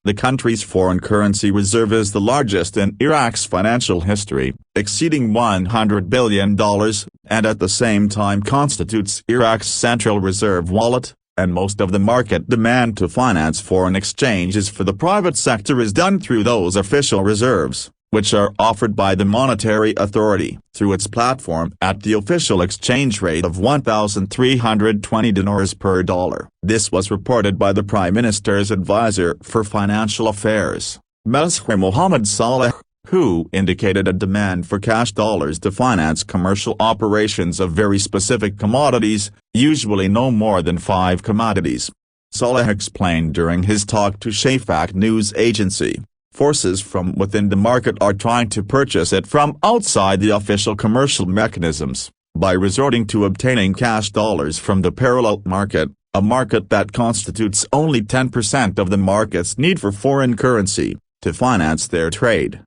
The country's foreign currency reserve is the largest in Iraq's financial history, exceeding $100 billion, and at the same time constitutes Iraq's central reserve wallet, and most of the market demand to finance foreign exchanges for the private sector is done through those official reserves, which are offered by the Monetary Authority through its platform at the official exchange rate of 1,320 dinars per dollar. This was reported by the Prime Minister's advisor for financial affairs, Mr. Mohammed Saleh, who indicated a demand for cash dollars to finance commercial operations of very specific commodities, usually no more than 5 commodities. Saleh explained during his talk to Shafaq news agency, forces from within the market are trying to purchase it from outside the official commercial mechanisms, by resorting to obtaining cash dollars from the parallel market, a market that constitutes only 10% of the market's need for foreign currency, to finance their trade.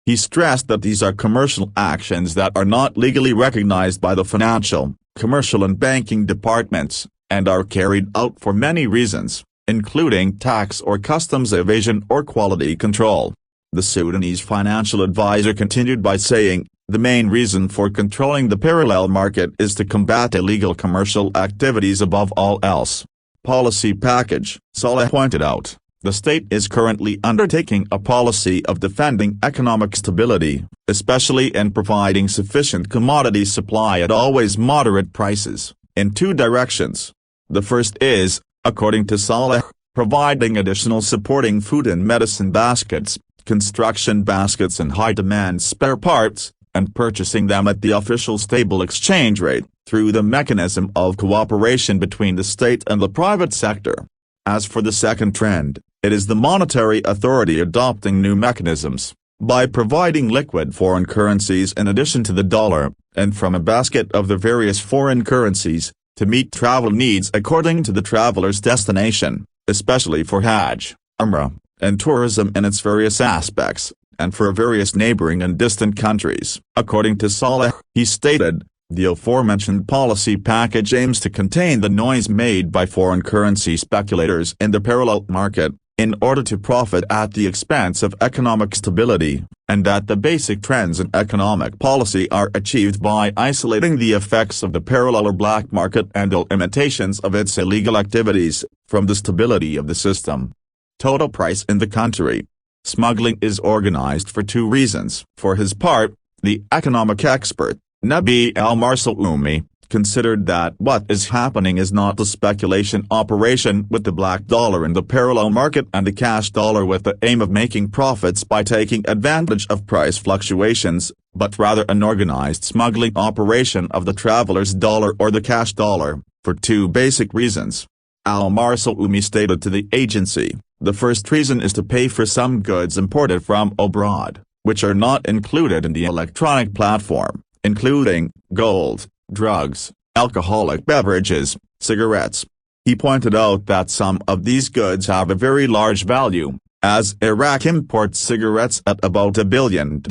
He stressed that these are commercial actions that are not legally recognized by the financial, commercial and banking departments, and are carried out for many reasons, including tax or customs evasion or quality control. The Sudanese financial advisor continued by saying, the main reason for controlling the parallel market is to combat illegal commercial activities above all else. Policy package, Saleh pointed out. The state is currently undertaking a policy of defending economic stability, especially in providing sufficient commodity supply at always moderate prices, in 2 directions. The first is, according to Saleh, providing additional supporting food and medicine baskets, construction baskets and high-demand spare parts, and purchasing them at the official stable exchange rate, through the mechanism of cooperation between the state and the private sector. As for the second trend, it is the Monetary Authority adopting new mechanisms, by providing liquid foreign currencies in addition to the dollar, and from a basket of the various foreign currencies, to meet travel needs according to the traveler's destination, especially for Hajj, Umrah, and tourism in its various aspects, and for various neighboring and distant countries. According to Saleh, he stated, the aforementioned policy package aims to contain the noise made by foreign currency speculators in the parallel market, in order to profit at the expense of economic stability, and that the basic trends in economic policy are achieved by isolating the effects of the parallel or black market and the limitations of its illegal activities, from the stability of the system. Total price in the country. Smuggling is organized for 2 reasons. For his part, the economic expert, Nabi al-Marsoumi, considered that what is happening is not a speculation operation with the black dollar in the parallel market and the cash dollar with the aim of making profits by taking advantage of price fluctuations, but rather an organized smuggling operation of the traveler's dollar or the cash dollar, for 2 basic reasons. Al-Marsoumi stated to the agency, the first reason is to pay for some goods imported from abroad, which are not included in the electronic platform, including gold, drugs, alcoholic beverages, cigarettes. He pointed out that some of these goods have a very large value, as Iraq imports cigarettes at about $1 billion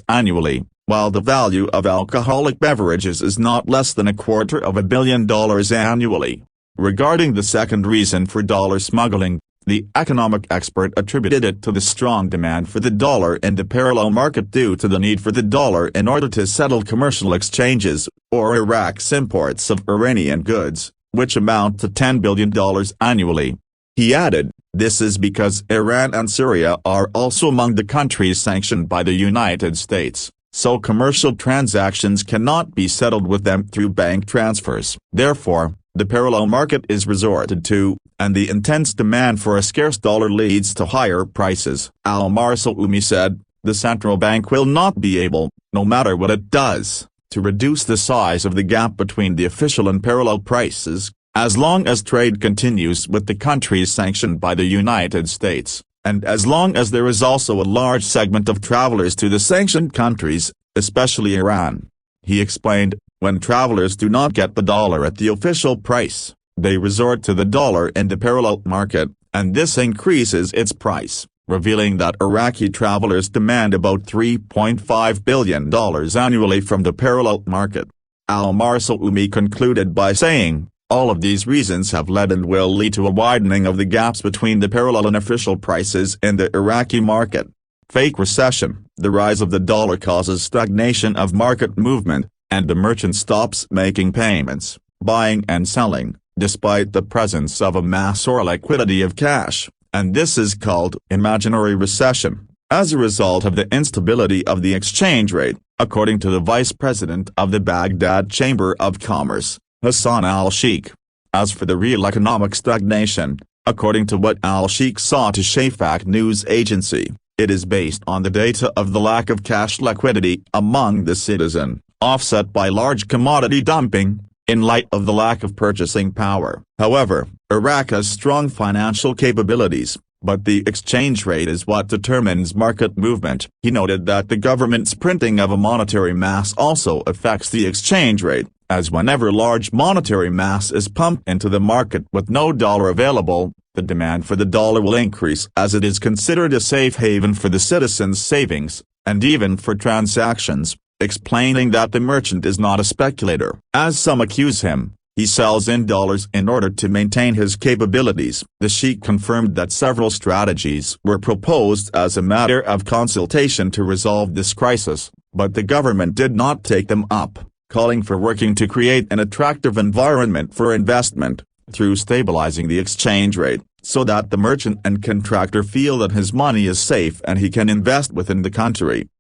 annually, while the value of alcoholic beverages is not less than $250 million annually. Regarding the second reason for dollar smuggling, the economic expert attributed it to the strong demand for the dollar in the parallel market due to the need for the dollar in order to settle commercial exchanges, or Iraq's imports of Iranian goods, which amount to $10 billion annually. He added, this is because Iran and Syria are also among the countries sanctioned by the United States, so commercial transactions cannot be settled with them through bank transfers. Therefore, the parallel market is resorted to, and the intense demand for a scarce dollar leads to higher prices. Al-Marsoumi said, the central bank will not be able, no matter what it does, to reduce the size of the gap between the official and parallel prices, as long as trade continues with the countries sanctioned by the United States, and as long as there is also a large segment of travelers to the sanctioned countries, especially Iran. He explained, when travelers do not get the dollar at the official price, they resort to the dollar in the parallel market, and this increases its price, revealing that Iraqi travelers demand about $3.5 billion annually from the parallel market. Al-Marsoumi concluded by saying, All of these reasons have led and will lead to a widening of the gaps between the parallel and official prices in the Iraqi market. Fake recession. The rise of the dollar causes stagnation of market movement, and the merchant stops making payments, buying and selling, despite the presence of a mass or liquidity of cash, and this is called imaginary recession. As a result of the instability of the exchange rate, according to the vice president of the Baghdad Chamber of Commerce, Hassan al-Sheikh. As for the real economic stagnation, according to what al-Sheikh saw to Shafaq news agency, it is based on the data of the lack of cash liquidity among the citizen, offset by large commodity dumping, in light of the lack of purchasing power. However, Iraq has strong financial capabilities, but the exchange rate is what determines market movement. He noted that the government's printing of a monetary mass also affects the exchange rate, as whenever large monetary mass is pumped into the market with no dollar available, the demand for the dollar will increase as it is considered a safe haven for the citizens' savings, and even for transactions, explaining that the merchant is not a speculator, as some accuse him. He sells in dollars in order to maintain his capabilities. The sheikh confirmed that several strategies were proposed as a matter of consultation to resolve this crisis, but the government did not take them up, calling for working to create an attractive environment for investment, through stabilizing the exchange rate, so that the merchant and contractor feel that his money is safe and he can invest within the country.